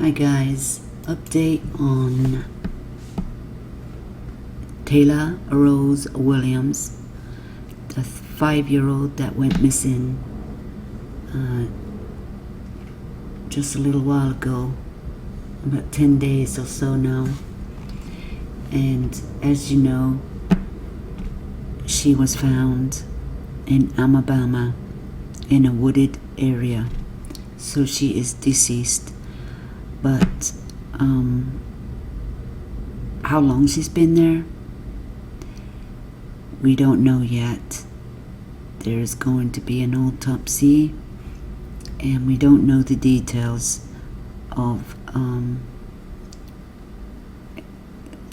Hi guys, update on Taylor Rose Williams, the 5-year-old that went missing just a little while ago, about 10 days or so now. And as you know, she was found in Alabama in a wooded area, so she is deceased. But how long she's been there, we don't know yet. There's going to be an autopsy, and we don't know the details of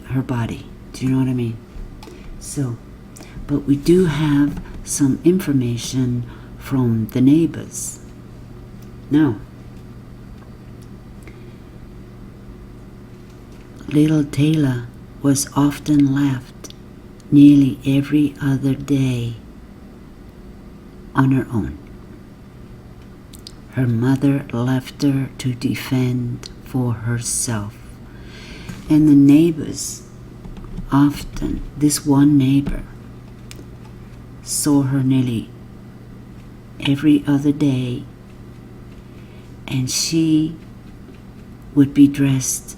her body. Do you know what I mean? So, but we do have some information from the neighbors. Now, little Taylor was often left nearly every other day on her own. Her mother left her to defend for herself. And the neighbors often, this one neighbor, saw her nearly every other day, and she would be dressed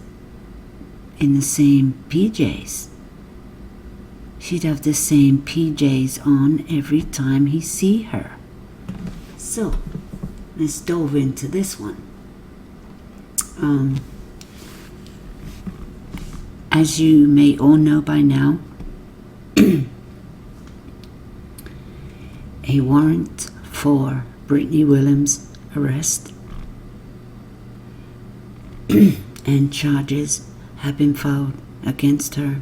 in the same PJs. She'd have the same PJs on every time he see her. So, let's dive into this one. As you may all know by now, a warrant for Brittany Williams' arrest and charges have been filed against her.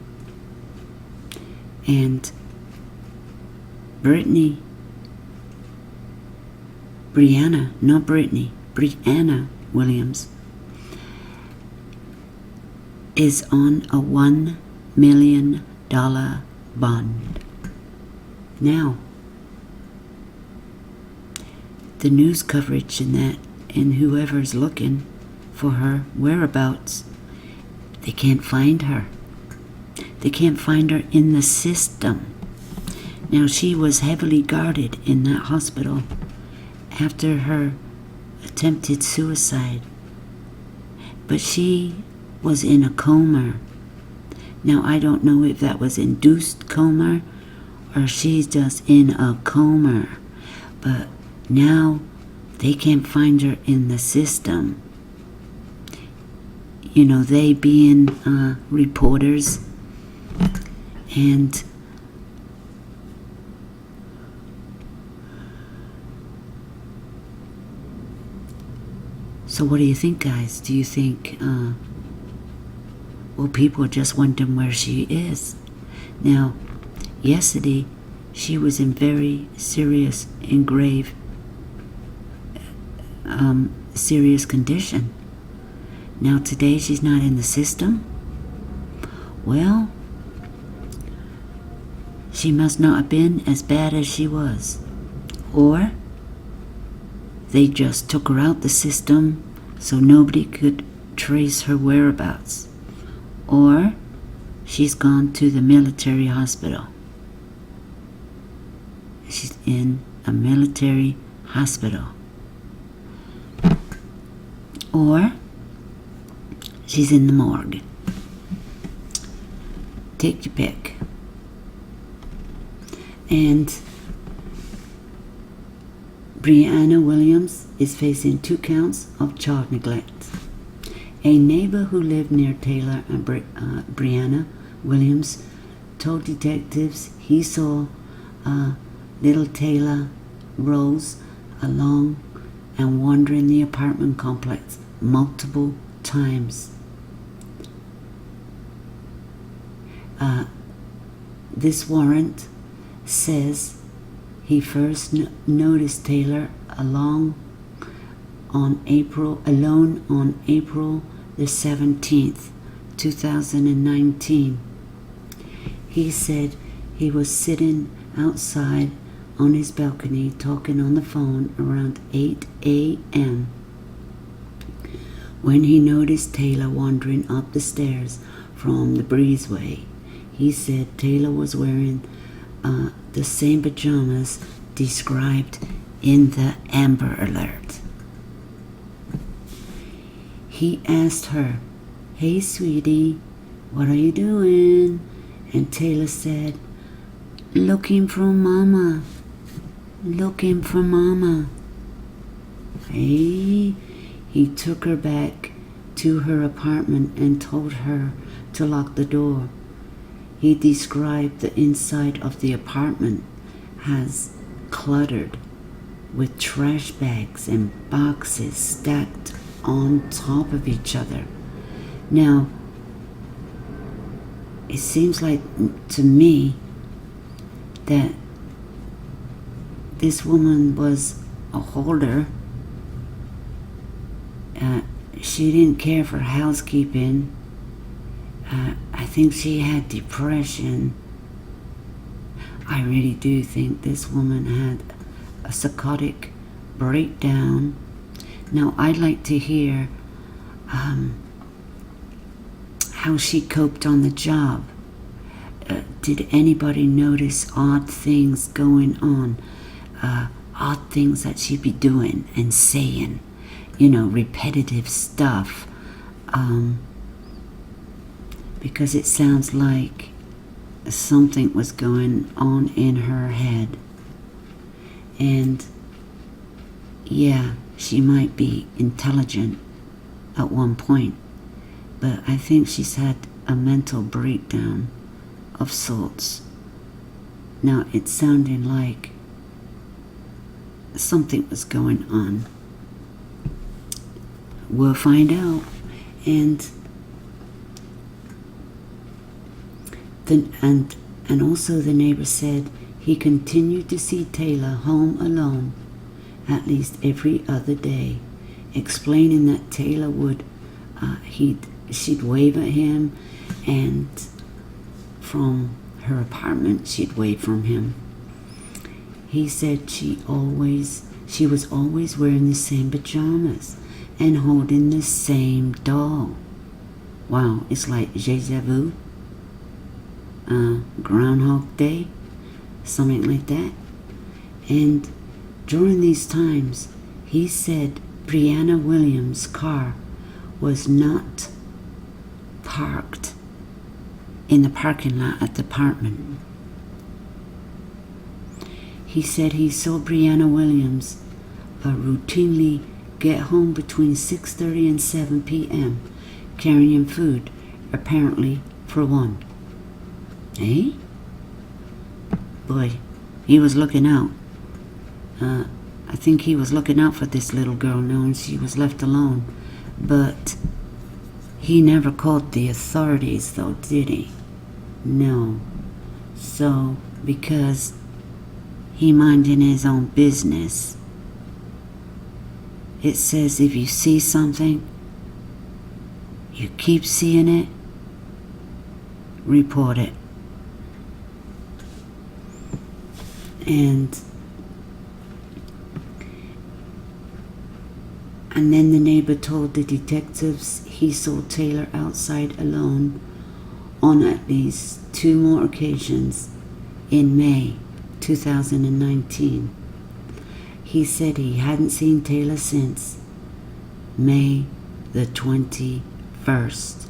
And Brianna Williams is on a $1 million bond. Now, the news coverage in that, and whoever's looking for her whereabouts, they can't find her. They can't find her in the system. Now, she was heavily guarded in that hospital after her attempted suicide, but she was in a coma. Now, I don't know if that was induced coma or she's just in a coma, but now they can't find her in the system. You know, they being reporters, and so what do you think, guys? Do you think well, people are just wondering where she is? Now, yesterday she was in very serious and grave serious condition. Now today she's not in the system. Well, she must not have been as bad as she was, or they just took her out the system so nobody could trace her whereabouts, or she's gone to the military hospital. She's in a military hospital, or she's in the morgue. Take your pick. And Brianna Williams is facing 2 counts of child neglect. A neighbor who lived near Taylor and Brianna Williams told detectives he saw little Taylor Rose along and wandering the apartment complex multiple times. This warrant says he first noticed Taylor alone on April the 17th, 2019. He said he was sitting outside on his balcony talking on the phone around 8 a.m. When he noticed Taylor wandering up the stairs from the breezeway, he said Taylor was wearing the same pajamas described in the Amber Alert. He asked her, "Hey, sweetie, what are you doing?" And Taylor said, "Looking for Mama. Looking for Mama." Hey, he took her back to her apartment and told her to lock the door. He described the inside of the apartment as cluttered with trash bags and boxes stacked on top of each other. Now, it seems like to me that this woman was a hoarder. She didn't care for housekeeping. I think she had depression. I really do think this woman had a psychotic breakdown. Now, I'd like to hear how she coped on the job. Did anybody notice odd things going on? Odd things that she'd be doing and saying, repetitive stuff. Because it sounds like something was going on in her head. And yeah, she might be intelligent at one point, but I think she's had a mental breakdown of sorts. Now, it's sounding like something was going on. We'll find out. And also the neighbor said he continued to see Taylor home alone at least every other day, explaining that Taylor would she'd wave at him, and from her apartment she'd wave from him. He said she was always wearing the same pajamas and holding the same doll. Wow, it's like déjà vu, Groundhog Day, something like that. And during these times, he said Brianna Williams' car was not parked in the parking lot at the apartment. He said he saw Brianna Williams routinely get home between 6:30 and 7 p.m. carrying food, apparently for one. Eh? Boy, he was looking out. I think he was looking out for this little girl, knowing she was left alone. But he never called the authorities, though, did he? No. So, because he minding his own business, it says if you see something, you keep seeing it, report it. And then the neighbor told the detectives he saw Taylor outside alone on at least 2 more occasions in May 2019. He said he hadn't seen Taylor since May the 21st,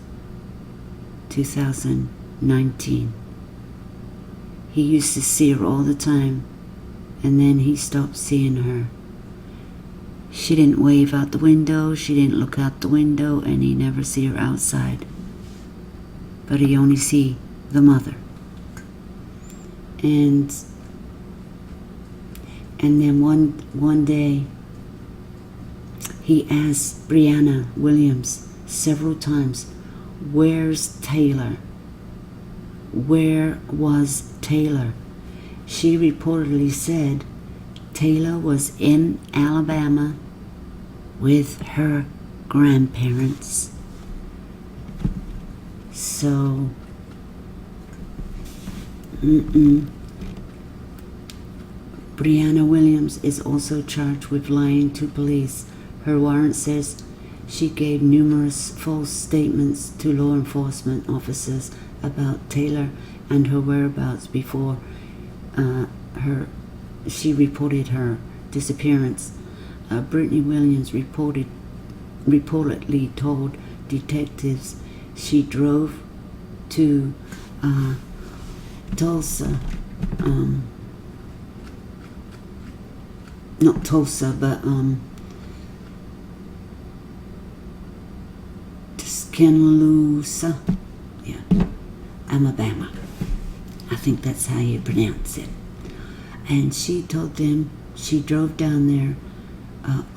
2019. He used to see her all the time, and then he stopped seeing her. She didn't wave out the window, she didn't look out the window, and he never see her outside. But he only see the mother. And then one day, he asked Brianna Williams several times, "Where's Taylor? Where was Taylor?" She reportedly said Taylor was in Alabama with her grandparents. So, Brianna Williams is also charged with lying to police. Her warrant says she gave numerous false statements to law enforcement officers about Taylor and her whereabouts before she reported her disappearance. Brittany Williams reportedly told detectives she drove to Tulsa, not Tulsa, but Tuscaloosa, Alabama. I think that's how you pronounce it. And she told them she drove down there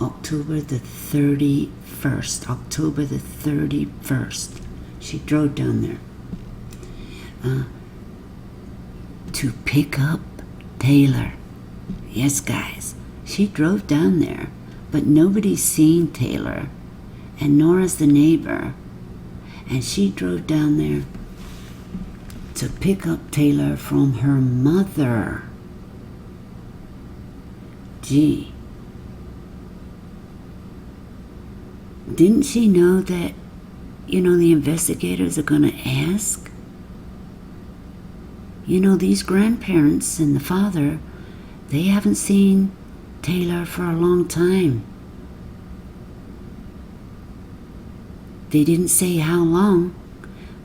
October the 31st. She drove down there to pick up Taylor. Yes, guys, she drove down there, but nobody's seen Taylor, and nor has the neighbor. And she drove down there to pick up Taylor from her mother. Gee. Didn't she know that, the investigators are going to ask? These grandparents and the father, they haven't seen Taylor for a long time. They didn't say how long,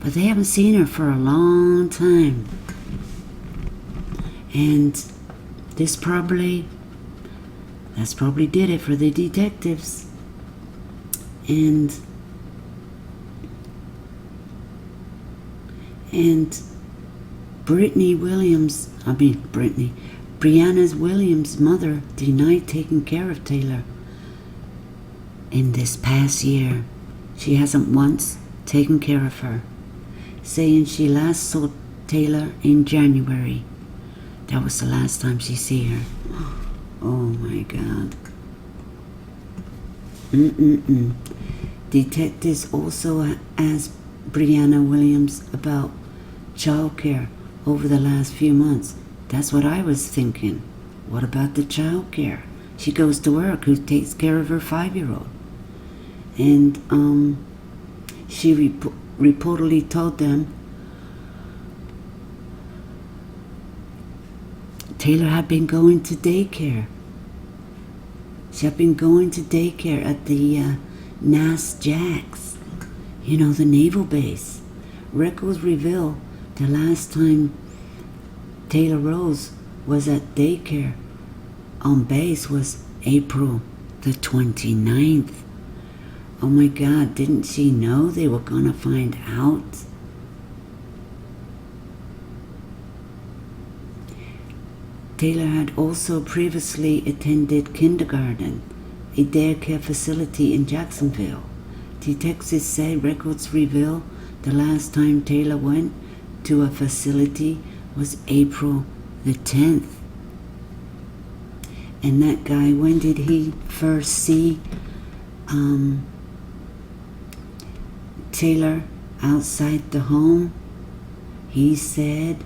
but they haven't seen her for a long time. And that's probably did it for the detectives. And Brianna Williams' mother denied taking care of Taylor. In this past year, she hasn't once taken care of her, saying she last saw Taylor in January. That was the last time she see her. Oh my God. Detectives also asked Brianna Williams about childcare over the last few months. That's what I was thinking. What about the childcare? She goes to work. Who takes care of her 5-year-old? And she reportedly told them Taylor had been going to daycare. She had been going to daycare at the NASJAX, the naval base. Records reveal the last time Taylor Rose was at daycare on base was April the 29th. Oh my God, didn't she know they were gonna find out? Taylor had also previously attended kindergarten, a daycare facility in Jacksonville. Detectives say records reveal the last time Taylor went to a facility was April the 10th. And that guy, when did he first see Taylor outside the home? He said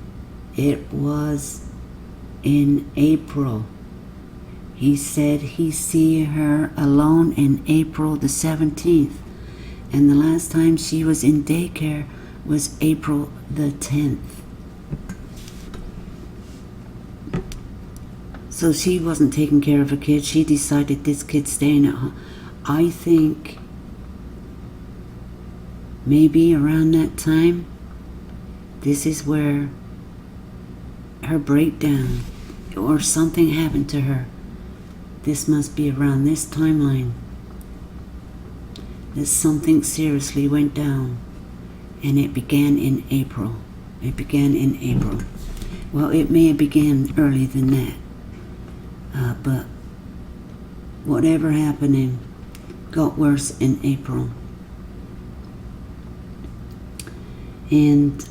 it was in April. He said he see her alone in April the 17th. And the last time she was in daycare was April the 10th. So she wasn't taking care of her kid. She decided this kid's staying at home. I think maybe around that time, this is where her breakdown or something happened to her. This must be around this timeline that something seriously went down, and it began in April. Well, it may have began earlier than that, but whatever happened got worse in April. And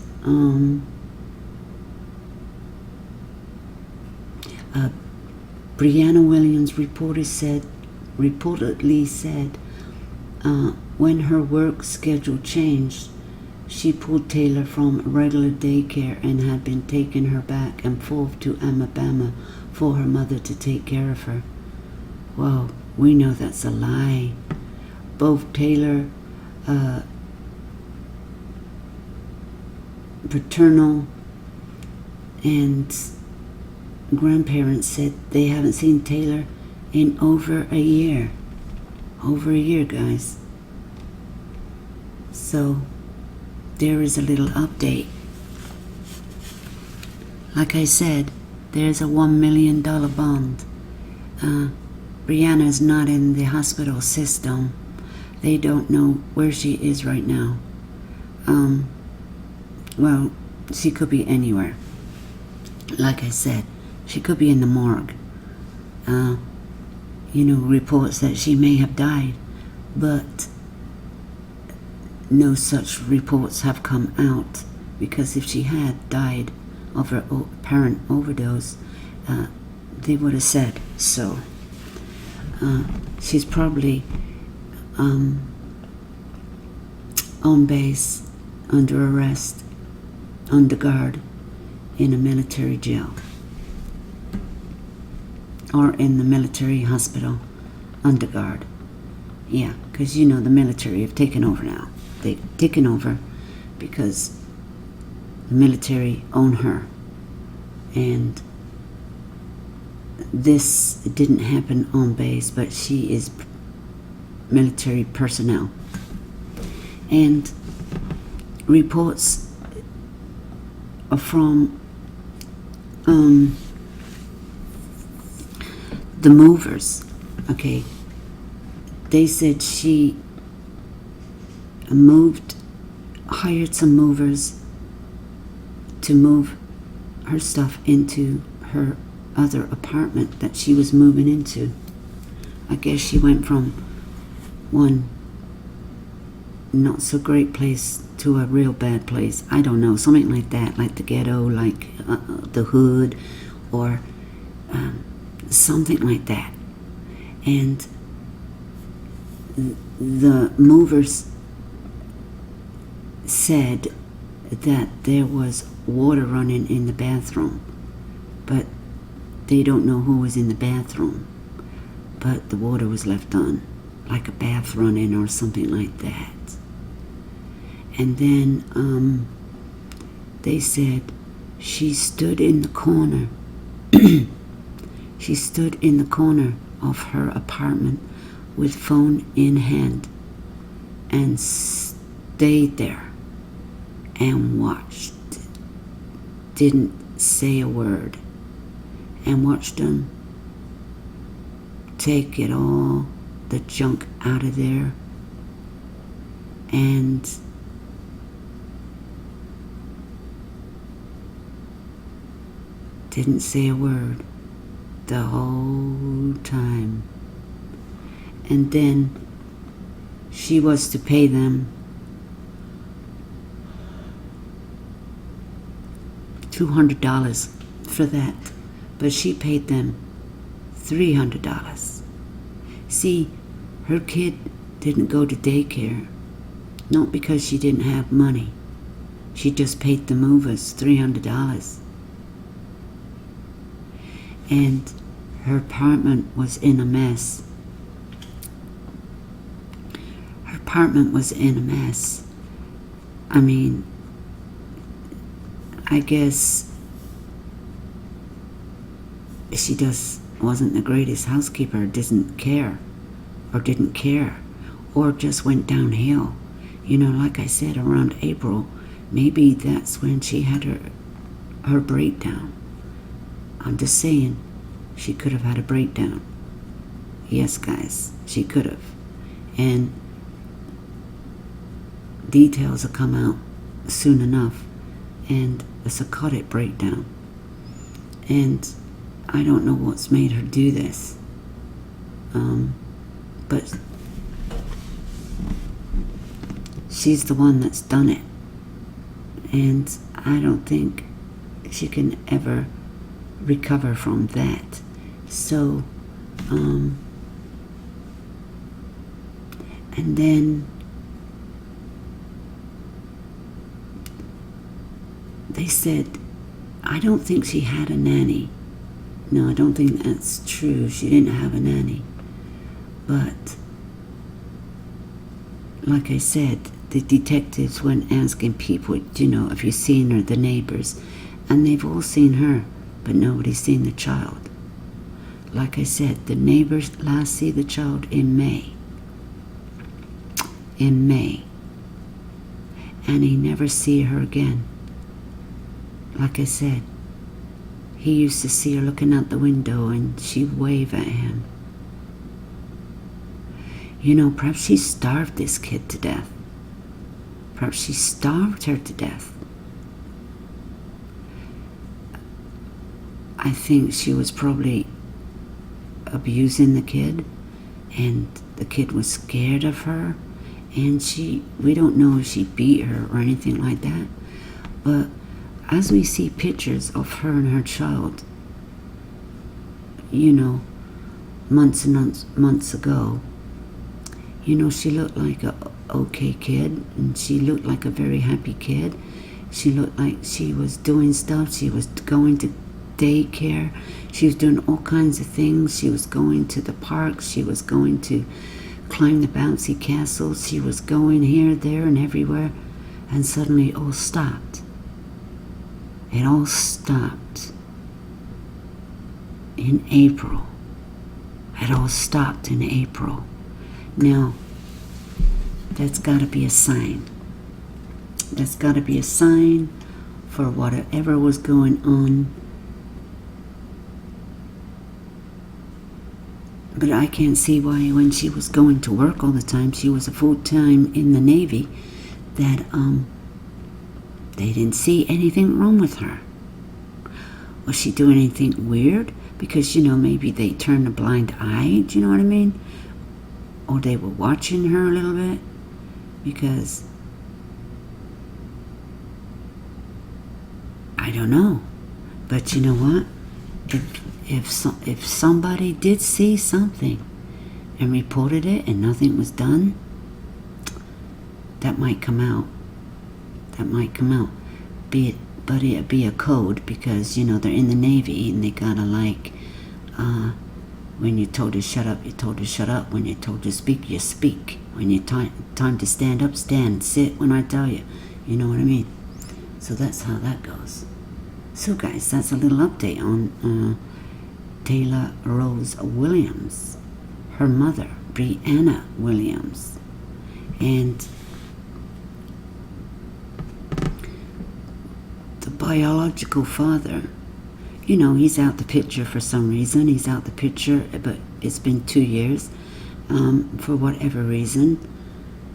Brianna Williams reportedly said when her work schedule changed, she pulled Taylor from regular daycare and had been taking her back and forth to Alabama for her mother to take care of her. Well, we know that's a lie. both Taylor paternal and grandparents said they haven't seen Taylor in over a year. Over a year, guys. So there is a little update. Like I said, there's a $1 million bond. Brianna's not in the hospital system. They don't know where she is right now. Well, she could be anywhere. Like I said, she could be in the morgue. Reports that she may have died, but no such reports have come out, because if she had died of her apparent overdose, they would have said so. She's probably on base, under arrest, under guard, in a military jail, or in the military hospital, under guard. Yeah, because the military have taken over now. They've taken over because the military own her. And this didn't happen on base, but she is military personnel. And reports are from the movers. Okay, they said she hired some movers to move her stuff into her other apartment that she was moving into. I guess she went from one not so great place to a real bad place. I don't know, something like that, like the ghetto, like the hood, or something like that. And the movers said that there was water running in the bathroom, but they don't know who was in the bathroom. But the water was left on, like a bath running or something like that. And then they said she stood in the corner. She stood in the corner of her apartment with phone in hand and stayed there and watched. Didn't say a word. And watched them take it all, the junk out of there, and didn't say a word the whole time. And then she was to pay them $200 for that, but she paid them $300. See, her kid didn't go to daycare, not because she didn't have money. She just paid the movers $300. And her apartment was in a mess. Her apartment was in a mess. I mean, I guess she just wasn't the greatest housekeeper, didn't care, or just went downhill. Like I said, around April, maybe that's when she had her breakdown. I'm just saying, she could have had a breakdown. Yes, guys, she could have. And details will come out soon enough. And a psychotic breakdown. And I don't know what's made her do this. But she's the one that's done it. And I don't think she can ever recover from that. So, and then they said, I don't think she had a nanny. No, I don't think that's true. She didn't have a nanny. But like I said, the detectives went asking people, have you seen her, the neighbors, and they've all seen her, but nobody's seen the child. Like I said, the neighbors last see the child in May. And he never see her again. Like I said, he used to see her looking out the window and she'd wave at him. Perhaps she starved this kid to death. Perhaps she starved her to death. I think she was probably abusing the kid, and the kid was scared of her, and we don't know if she beat her or anything like that, but as we see pictures of her and her child, months and months ago, she looked like a okay kid, and she looked like a very happy kid. She looked like she was doing stuff. She was going to daycare. She was doing all kinds of things. She was going to the parks. She was going to climb the bouncy castles. She was going here, there, and everywhere. And suddenly it all stopped. It all stopped in April. It all stopped in April. Now, that's got to be a sign. That's got to be a sign for whatever was going on. But I can't see why, when she was going to work all the time, she was a full-time in the Navy, that they didn't see anything wrong with her. Was she doing anything weird? Because, maybe they turned a blind eye, do you know what I mean? Or they were watching her a little bit, because I don't know. But you know what? If somebody did see something and reported it and nothing was done, that might come out. That might come out. But it'd be a code, because they're in the Navy and they gotta when you're told to shut up, you're told to shut up. When you're told to speak, you speak. When you're time to stand up, stand. Sit when I tell you. You know what I mean? So that's how that goes. So guys, that's a little update on Taylor Rose Williams, her mother, Brianna Williams. And the biological father, he's out the picture for some reason. He's out the picture, but it's been 2 years, for whatever reason.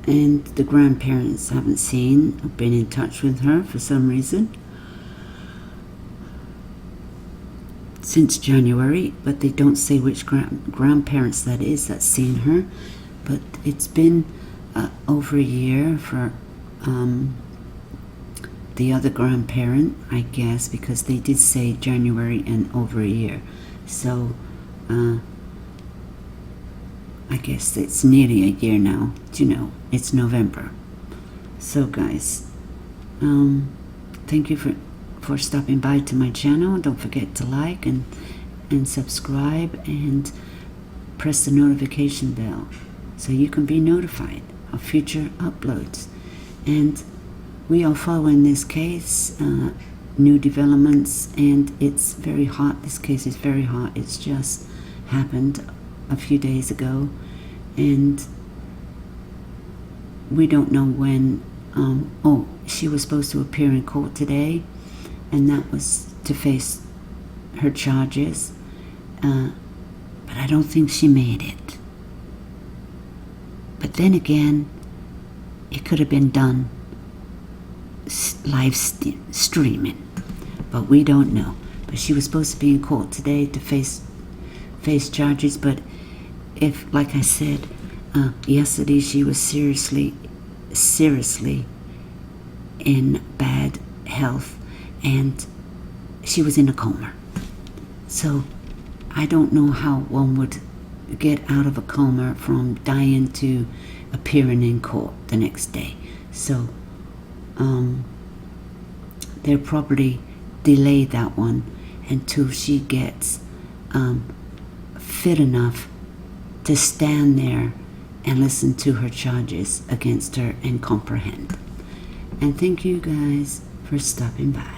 And the grandparents haven't seen or been in touch with her for some reason since January, but they don't say which grandparents that is that's seen her. But it's been over a year for the other grandparent, I guess, because they did say January and over a year. So I guess it's nearly a year now. It's November. So guys, thank you for stopping by to my channel. Don't forget to like and subscribe, and press the notification bell so you can be notified of future uploads. And we are following this case, new developments, and it's very hot. This case is very hot. It's just happened a few days ago, and we don't know when. She was supposed to appear in court today, and that was to face her charges, but I don't think she made it. But then again, it could have been done live streaming, but we don't know. But she was supposed to be in court today to face charges. But if, like I said, yesterday she was seriously in bad health, and she was in a coma. So I don't know how one would get out of a coma from dying to appearing in court the next day. So they'll probably delay that one until she gets fit enough to stand there and listen to her charges against her and comprehend. And thank you guys for stopping by.